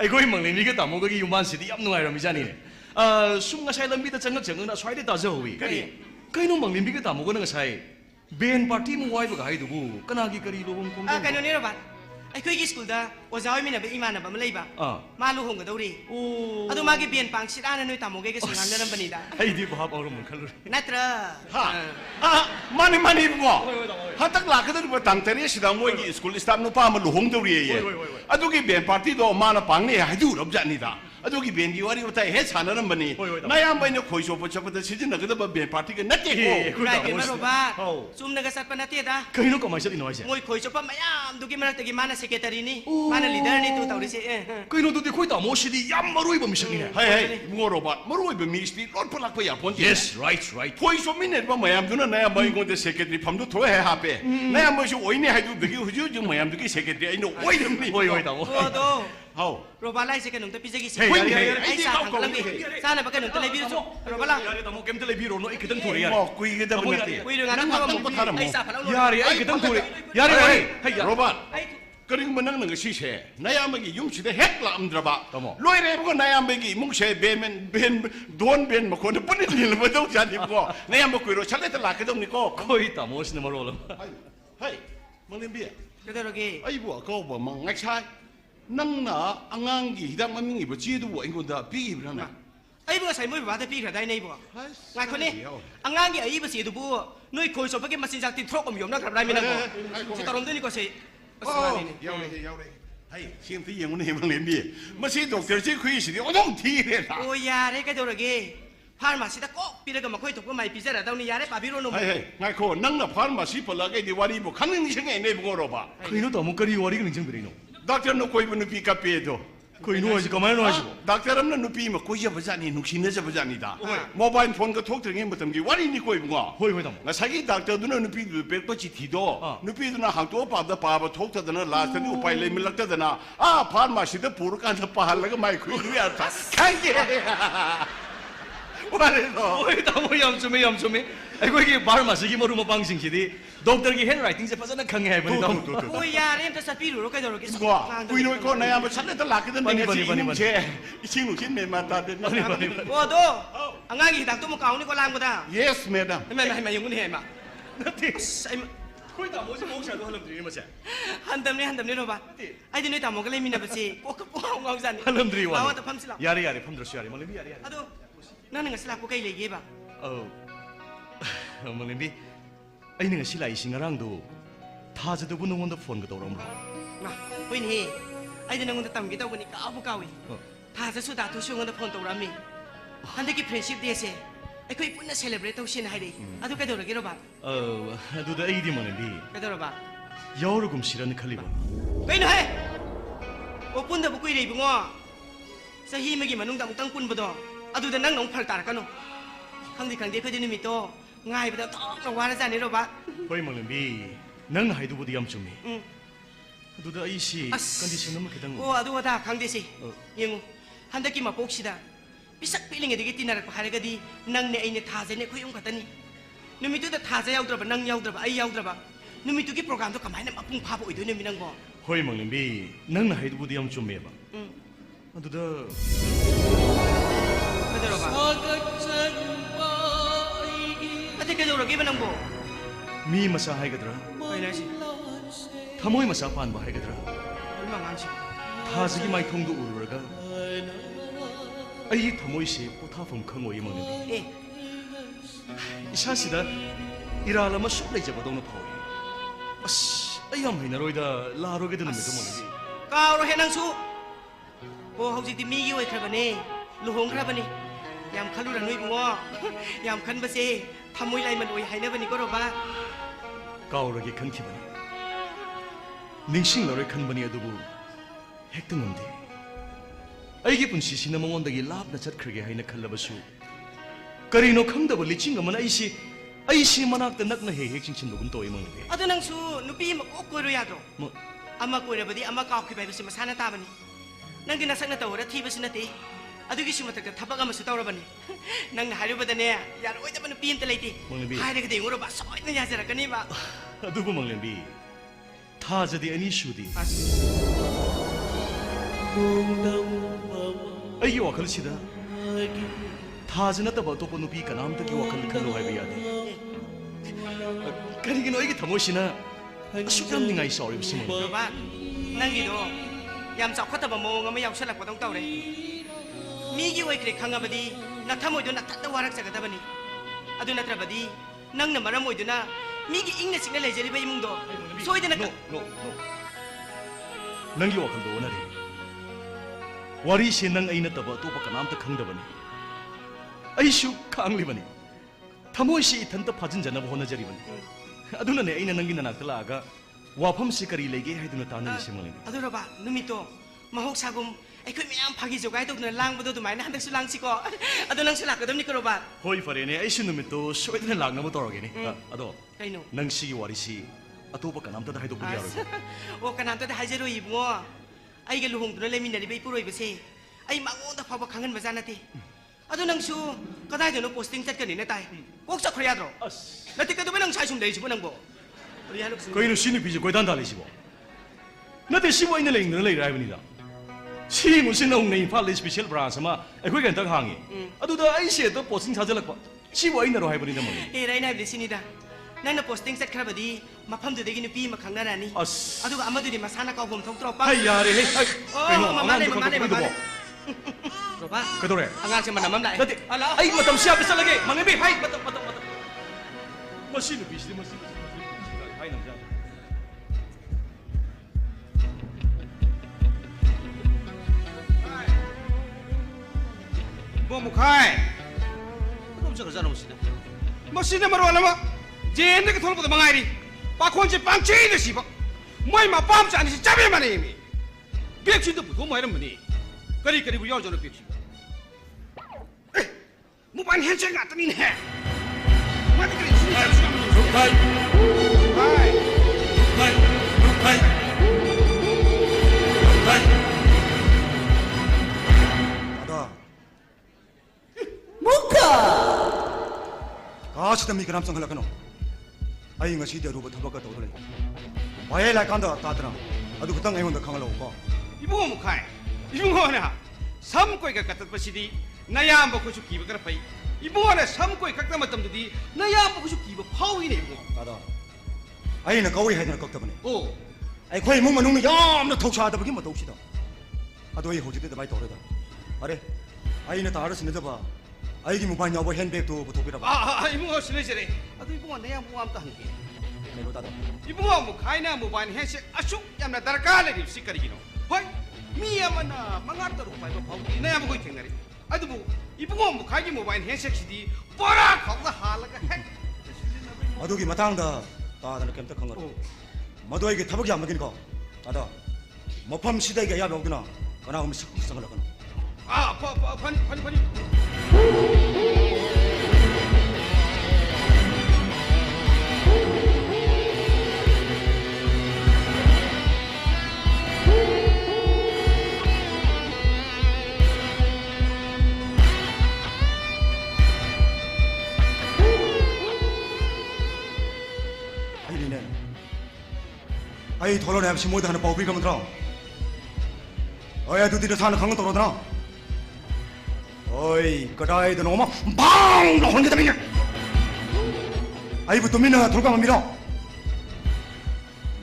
ay ko imang limbi ka tamo ko gi yuman city am nungai ram jani. Sum nga sai lambi ta changak chang na swai de ta zo wi. Kay no mang limbi ka tamo ko na sai. Ben party mo wai ba kai du bu. Kanagi kari lo hong kong. กันนี่หรอบ้านไอ้คุยกี่สกุลดาว่าจะเอาไม่เนี่ยไปอีมานะบ้านมาเลยบ้ามาลูกหงกับตัวรี Oh. อะตัวมากี่เปลี่ยนปังชิดอันนั้นนู่นตามโมเกก็ส่งงานเรื่องบันนี่ได้ Ay di ba pa ro mon kalur. นัตรา Ha. Mani bungo. Ha tak la ka do ba tang tere si da mo gi school staff no pa ma lu hong do ri ye. Adu gi ben party do ma na pang ni ha du rob ja ni da. Adu gi ben di wari ta he chana ram bani. Na yam bai no khoi so po chap da si jin na ga da ba ben party ga na te ko. ใครเป็นมาโรบ้าซุ่มนักษัตริย์ปนัดเตียดา Kay no ka mai sa inoy siya. งวยคุยจบปั๊มไม่ยามดูกี่มันตะกี้มานะเซกเตอรีนี่มานะลีดเดอร์นี่ตัวเต่าดิสิ Kay no di koy tamo si di yam maruy ba misang ni. Hey, bungoro ba. Maroi ba mi sti lord pa lak pa ya pon. Yes, right. Phoi so minute ba mayam du na na mai ngo de secretary pham du thoi ha pe. Na yam mo su oi ni ha du de gi hu ju mayam du ki secretary ai no oi dum ni. Oy tamo. โอ้โต How? โรบ้าไล่เซกันหนุ่มตะพิเศษกี่สิ Hey, ไอ้สาขังลังนี่สานะปะกันหนุ่มตะเลยบิรุสุโรบ้าล่ะ Yari tamo kem tele biro no ikitang turi yari. Mo kui ga da ba na te. คุยเรื่องงานทั้งหมดไอ้สาพลัง Yari ay ikitang turi. Yari ay. Hey, Robot. ไอ้ 그리고 너는 그 시세 나야먹이 융치대 핵람들어봐 어머. 로이레고 나야먹이 뭉세 벤돈 먹고는 뿌리는 일을 못 하지 않고 나야먹고 이러 잘내들 낫거든요. 거의 다 멋있는 말로 하이 먹는 그대로기 아이고 그거 뭐 ngay nangna angangi hidang mamingi ba chidu bo ingonda bi brana 아이브가 살모이 와다 비그라다이 네이버 나코니 안강기 아이브 시두부 너희 거기서 밖에 마신작 팀 트럭 엄 나가 라미나고 지따롬더니 것이 야오래 하이 신티 영문에 먹는 마시 doctor 지 크이시디 오동 티레라 오야래 그대로기 파르마시다 꼭 비르가 막 거기 독고 많이 비자라 다우니 야래 바비로 놈 하이 나코 nangna pharmacy polage di wari bo khaning singe ne bongoro ba 그이노 너무 거리 와리가 능정들이노 doctor no koi bunu pi ka pedo 그이노 하지 가만히 하시고 doctor amna nu pi ma koi ya bajani nuksine ja bajani da mobile phone ka thok tring em batam gi wari ni koi bunga 호이 호이 담 ngасagi doctor du na nu pi du pe pa chi thi do nu pi du na hang to pa da pa ba thok ta da na last ni upai le milak ta da na pharmacy da pur kan da pa la ga mai khu ru ya ta khang ge wari do 호이 담 호이 염좀해 아이고 이게 말 마시기 모르면 방식이디 독터기 핸드라이팅 제 파서는 강해 해버리 담 오야래 또 사비로 그대로기 go kui no ko na ya ma chat da la ka da Bani, ne bani, chi bani, nu bani. che iching nu chin me ma ta de 오도 안강기 히당 또 가오니 거 랑보다 yes madam 해마 용군이 해마 거의 다 뭐지 목샤도 하는들이 이러면서 한담네 로바 아이디 너희 다 먹을래 미나버지 뽀뽀 엉엉자니 하는들이 와 나와도 팜실라 야래 팜들었어 야래 멀리 야래 아도 나는 거 슬라고 가이 레기해봐 멀리 아이는 거 실라 이싱가랑도 타즈도 분홍원도 폰거 돌아오므로 마 보이니 아이디 너는 담기 떠보니 까부 까위 다자 수다 도시원도 폰 떠오라미 한데기 프렌십 데세 아이코이 뿐나 셀레브레이트 호신 하이리 아도 그대로기로 봐 아두다 에이디 멀리 그대로 봐 여우르금 실은 칼리보 그이노 해 오뿐다 부꾸이 레이붕어 사히메기 만웅다 묵땅 뿐보도 아두다 낭 농팔 따라가노 강디 그대 누미또 ngaibada tok wara jani ro ba 호이 멀리 넌 하이두보디 염좀이 응 아두다 아이시 컨디션 너무 기당 오 아두 와다 강대시 영우 한다기 마 복시다 비싹 필링에 되게 뛰나락 하래가디 낭네 아이네 타제네 코용 갔다니 누미뚜다 타제 야우드라바 낭 야우드라바 아이 야우드라바 누미뚜기 프로그램도 가만히 막풍 파보 이도 누미는 거 호이 멀리 넌 하이두보디 염좀이 봐 응 아두다 그대로 봐 어떻게 저러 기분은 뭐 미 마사 하이거드라 왜나시 타모이 마사 판바 하이거드라 얼마 많지 타즈기 마이통도 우르르가 아이 타모이시 포타폼 컹오이 먹는 에 이샤시다 이라라마 슈플레이저바동나 파오이 아씨 아이암 하이나로이다 라로게 되는 메도 먹는 까오로 해낭수 오 hꯧ직디 미기 오이크라바네 루홍크라바네 얌 칼루라 누이 붕어 얌 칸바세 타모이 라이만 오이 하이나바니 거로바 가오르게 컨키바니 닝싱너를 컨바니 아두부 핵등음데 아이게 분시시나 몽원다기 랍나 잣크게 하이나 칼라바수 까리노 캉다바 리칭가만 아이시 만학다 낙나 핵칭친도군 또이 먹는데 아도 낭수 누피 꼭 꼬이로야도 뭐 아마 꼬이라바디 아마 까오키 바이버시 마사나 따바니 낭기 나삭나 따오라 티바시 나티 아두기 시마탁다 타박 아마수 따오라바니 낭나 하려바다네 야로 오이다바는 비인트 레이티 먹는 하이레그데 용어로 봐 소이는 야자라까니 봐 아두부 먹는비 타자디 아니 슈디 아이게 와칼시다 타즈나 따바 또뽀 누비 까남다기 와칼 칼로 하이비야데 까리기노 이게 타모시나 슈감닝아이 서리 무슨 뭐 봐 낭기도 얌 썩었다바 몽 아마 야우살락고 동 따오래 미기 오이크레 강아바디 나 타모이도 나 탓다 와락자가다바니 아두 나트라바디 낭나 마라모이도나 미기 잉나 싱나 레제리바 이몽도 소이드나 노 낭기 와칼도 원하리 와리시 낭 아이나 따바 또빠 까남다 캉다바니 아이슈 캉리바니 타모이시 이탄다 파진 자나바 호나자리바니 아두나네 아이나 낭기 나나클라가 와팜시 까리 레게 하이드나 따는 시멀니 아두라바 누미또 마혹사금 아이쿠 미양 파기 조가이 도나 랑보도 두마이나 한dak수 랑치고 아두 낭수 락거든니 그러바 호이 파레네 아이슈 누미또 쇼이드나 랑나무 떨어게니 아도 카이노 낭시기 와리시 아토바 까남다 하이도 부디 알아 오 까남도 하이제로 이붕어 아이게 루홍도나 레미나리베 이쁘로이베세 아이 망온다 파바 강은 마자나티 아두 낭수 까다이도노 포스팅 잣거니네 따이 꼭 썩크려야드로 나티까도 왜낭 차이숨 내이시보 낭보 거기는 신이 비지 거의 단달리시고 नते सिबो इन लेंग ले राइबनिदा सी मुसिन नौ नै Imphal special branch मा अखोय गन तक हांगी अदुदा आई से तो पोस्टिंग थाजलकपा सिबो इन रो हाइबनिदा मगे ए राइन हाइबदि सिनिदा नंना पोस्टिंग चटखरबदी मफमदुदगी नुपी म खंगनारानी अस अदुगा अमदुदि मसाना कावबम थोक्त्रो पा हाय यारे हे ओ ममाने रोबा कदोरे अंगार से मनम लाए नते हेलो आई मतम सिया बिसलगे मंगे बे हाय मतम मसी नुपी सिदि मसी हाय नम जा 뭐 무카이 깜짝을 자는 것이다 뭐시네 말로 알아봐 제인데 그 돌보다 망아이리 빠콘지 빵체이드 씨바 뭐이마 빰치 아니시 짜베만 이미 백신도 부도 뭐 이런 분이 그리 우리 여자는 백신 무반 현장 같더니 해 뭐지 그래 진짜 루카이 하이 루카이 가시다 미 그람 상할라가노 아이 nga 시대 로봇 타바가 도돌래 와에 라칸다 따드나 아두 그땅 애원다 강할라 오빠 이봉어 무카이 이봉어나 삼고이가 갖다 버시디 나야 먹고 싶 기브 그라 파이 이봉어나 삼고이 갖다 맞담들이 나야 먹고 싶 기브 파우이네 이봉어 따다 아이는 거위 해드나 꺾다보네 오 아이 거의 몸만 농는 야무나 톡샤하다 보기 뭐 톡시다 아도 이 호지대도 많이 도래다 아래 아이는 다 알아서 늦어봐 아이기 무반 여보 핸백도 도비라봐 이봉어 실례시래 아도 이봉어 나야 뭐 아무도 한게 내로 따다 이봉어 뭐 가이나 모바일 핸식 아슉 얌나 다르카레리 시카리기노 호이 미야마나 망아르다로 파이버 파우디 나야 먹고 있탱나리 아도 뭐 이봉어 뭐 가이기 모바일 핸식 시디 뽀라 가가 할라가 핵 아도기 마땅다 따다나 겜딱 한거 마도에게 타박이 안 먹이니까 따다 모팜 시대에 야 먹구나 그나 오면 썩썩을 하거나 파니 아이 돌아내 없이 모두 하나 바우비 가면 들어 어야 두디를 사는 강은 떨어드나 어이 그다이도 너무 방 나오는 게다 미냐 아이부터 미나 돌강을 밀어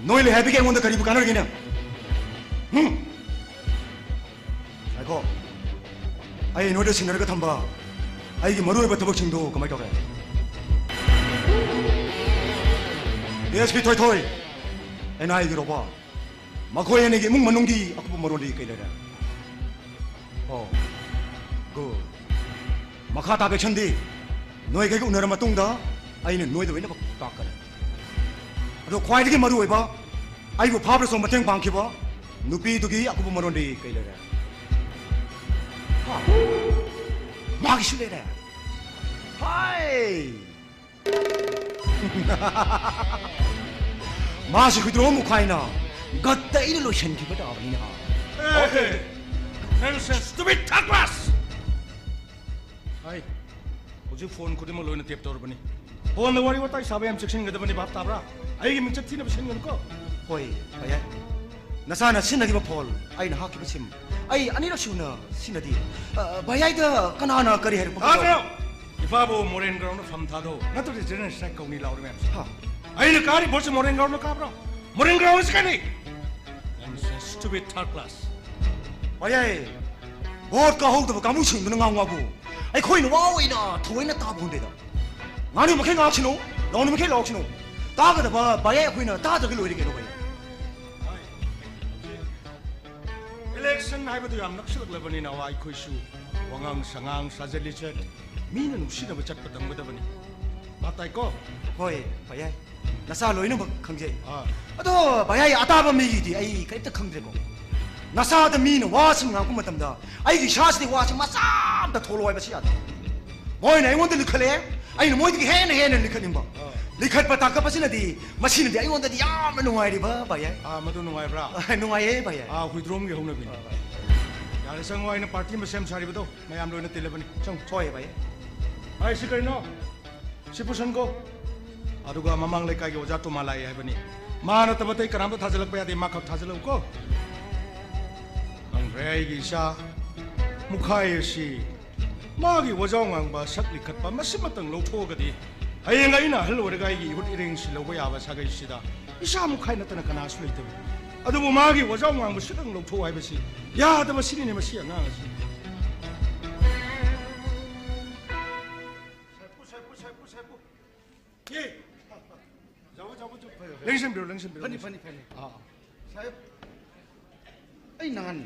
너희를 해비게 온다 그리고 가는 게냐 아이고 아이 너희들 신나를 거 탐봐 아이게 머루에부터 복싱도 그말 거래 예스피 토이토이 에나이기로 봐 마코에네게 묵만농기 아쿠부 머로리 깨려라 그 마카타 백천디 너에게 오늘은 뚱다 아이는 너희들 왜 나가 깎아라 너 과이게 머루 해봐 아이고 밥을서 마탱 방키봐 누비두기 아쿠부 머로리 깨려라 마기 실래라 하이 마시 그대로 무카이나 갓다 이리로 현기보다 아니냐 오케이 nelson stupid taglas 아이 호지 폰 코디모 로이나 탭 떠르버니 폰 와리 와타이 사베암 섹션 가다버니 밥 따브라 아이게 민차 티나 버신 거니까 호이 아야 나사나 신나기바 폴 아이나 하기바 심 아이 아니라 시우나 신나디 바야이다 까나나 거리 해를 아그럼 이파보 모렌 그라운드 팜타도 나토리 제는 스트라이크 거니 라우르 맵 하 아이는 까리 벌써 모렌 그라운드 까브라 모렌 그라운드 스카니 nelson stupid taglas 바야이 뭐가 호도 가무 친구는 강하고 아이 거기는 와오이나 더이나 따본데다 나는 뭐 걔가 치노 너는 뭐 걔가 치노 따가다 봐 바야이 거기는 따다가 로이게 로이 election 하이버도 양 낚시를 레버니 나와 이코이슈 왕왕 상앙 사젤리체 미는 우시나 버착 받은 거다버니 맞다 이거 호이 바야이 나사 로이는 뭐 강제 아 아도 바야이 아따바 미기디 아이 그랬다 강제고 나사다 미는 와심 갖고 맞담다 아이기 샤스디 와심 마쌈다 돌로와이 버시야 뭐이나 이원들 리컬래 아이는 뭐이기 해는 리컬님 봐 리컬 바타카 버시나디 마시는데 아이원들이 야만 농아이리 봐 바야이 아 마도 누가이브라 농아이 바야이 아 후드롬게 홍나비 야래 상와이는 파티 메셈 사리버도 마얌 로이나 텔레버니 정 좋아해 바야이 아이 시카이노 시푸선고 아두가 마망 레카이게 오자 또 말라이 하버니 마나 따바테 까람도 타질럭 빼야돼 마카 타질럭고 angre isa mukhaye si magi wajawang ba sakli khatpa masimatang lotho Ayang ay na hello regay ibut iring sila ko yaba sa guys sida isa mukhay na tanang kanas ulit tabi ado mo magi wajawang mo silang lotho ay basi ya ado masini ni masiya nga kasi Saipu ye jawo 좀 봐요 랭심 빌어 파니 사입 ay nangan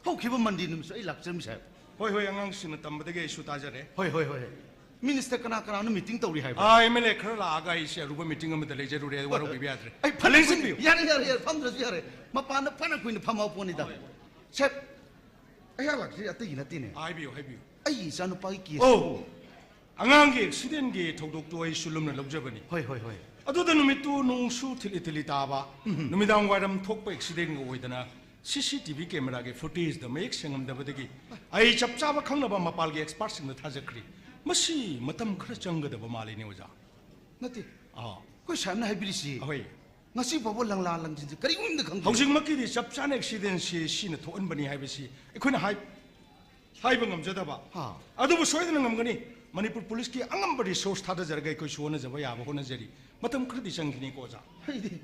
hau kiba mandi numso ay lakjam saib hoy angang sino tambadege isu tajare hoy minister kana meeting tawri hai ai mele khara aga isi ruba meeting am dele jeru re waro bi biatre ay 랭심 빌 yare famdras yare mapana pana kuin famau poni da saib ay lakji atay ginatine ai biyo ay sanu pai ki oh angang ge accident ge thodok to ai sulum na logjabani hoy aduda numitu nungsu thili taba numidang waram thokpa accident go oidana CCTV camera ge footage da make sengam da badagi ai chapchaba khangnaba mapal ge expert sing da thajakri masi matam khara changga da mali ne oja nati a koi samna hai birisi ahoi ngasi babo langla langjin kari uim da khang housing makki di chapchan accident si sina thoan bani hai basi ekhona hai bangam jada ba ha adubu soidana ngamgani manipur police ki angam bari source thada jarga koi suona jaba ya ba hona jari matam khadi changni ko ja haidi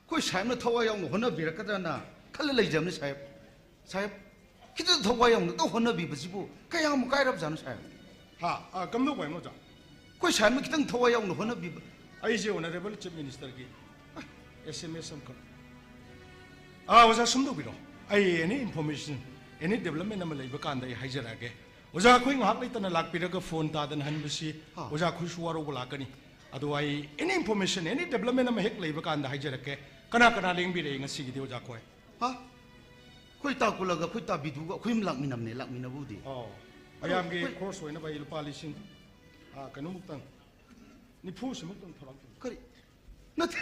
koi samna thawa yang hona birakadana khala leijamni saib kitu thawa yang to hona bi basibu kaya mu kairab janu saib ha kamdo ko mo ja koi samna kitang thawa yang hona bi ai je honorable chief minister ki SMS am oja sumdo biro ai any information any development am leiba kan dai haijara ge oja khoi ngak leitana lakpiraga phone ta dan han bisi oja khu suwaro bula kani adu ai any information any development am hek leiba kan da haijara ke kana leng bi re ngasi gi de oja khoi ha koi ta kulaga koi ta bidu ga koi lakminam budi oh ayam ge course hoina bai lupa lising kanu muktang ni phu simutang thorak kari nati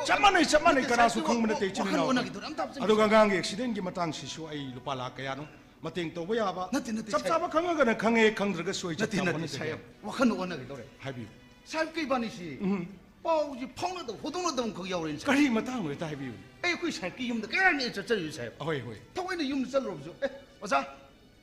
Chamanay kana su khang mana te chin na adu gang accident gi matang si su ai lupa la kaya no mating to boya ba chap chap khang ga na khange khang draga soi chat ta nati saib wakhan ona gi dore habi saib kai bani si pau ji phong da hodong da ko yaurin kari matang we ta habi ai koi saib ki yum da kaya ni cha yu saib hoi thawai na yum chal ro bu oza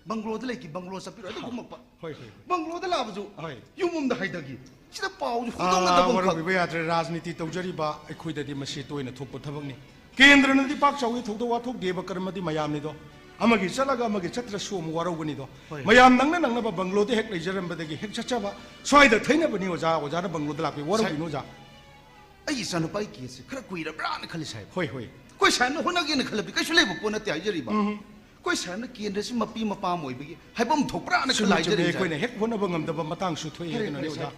banglo da leki banglo sa piro da gumak pa hoi banglo da la bu hoi yum da hai da gi sida pau ji hodong da bang waro bi ya tre rajniti tawjari ba ekhoi da di masi toina thokpo thabak ni kendra na di pak chawi thok do wa thok de ba karma di mayam ni do amagi chalaga amagi chatra su mu waro gani do mayam nangna ba banglo de hek leijaram ba dagi hek chacha ba swai da thaina bani oja na banglo da lakpi waro bi no ja ai sanu pai ki se khara kuira bra na khali saib hoi koi sanu hona gi na khalabi kai shulai bu pona te ajari ba koi sanu kendra si mapi mapa moi bi haibam thok bra na khalai jari koi ne hek hona bangam da ba matang su thoi he na ne oja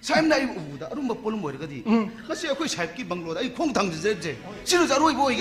saib nai u da arum ba polum moi ga di kasi koi saib ki banglo da ai khong thang je je sinu jaroi boi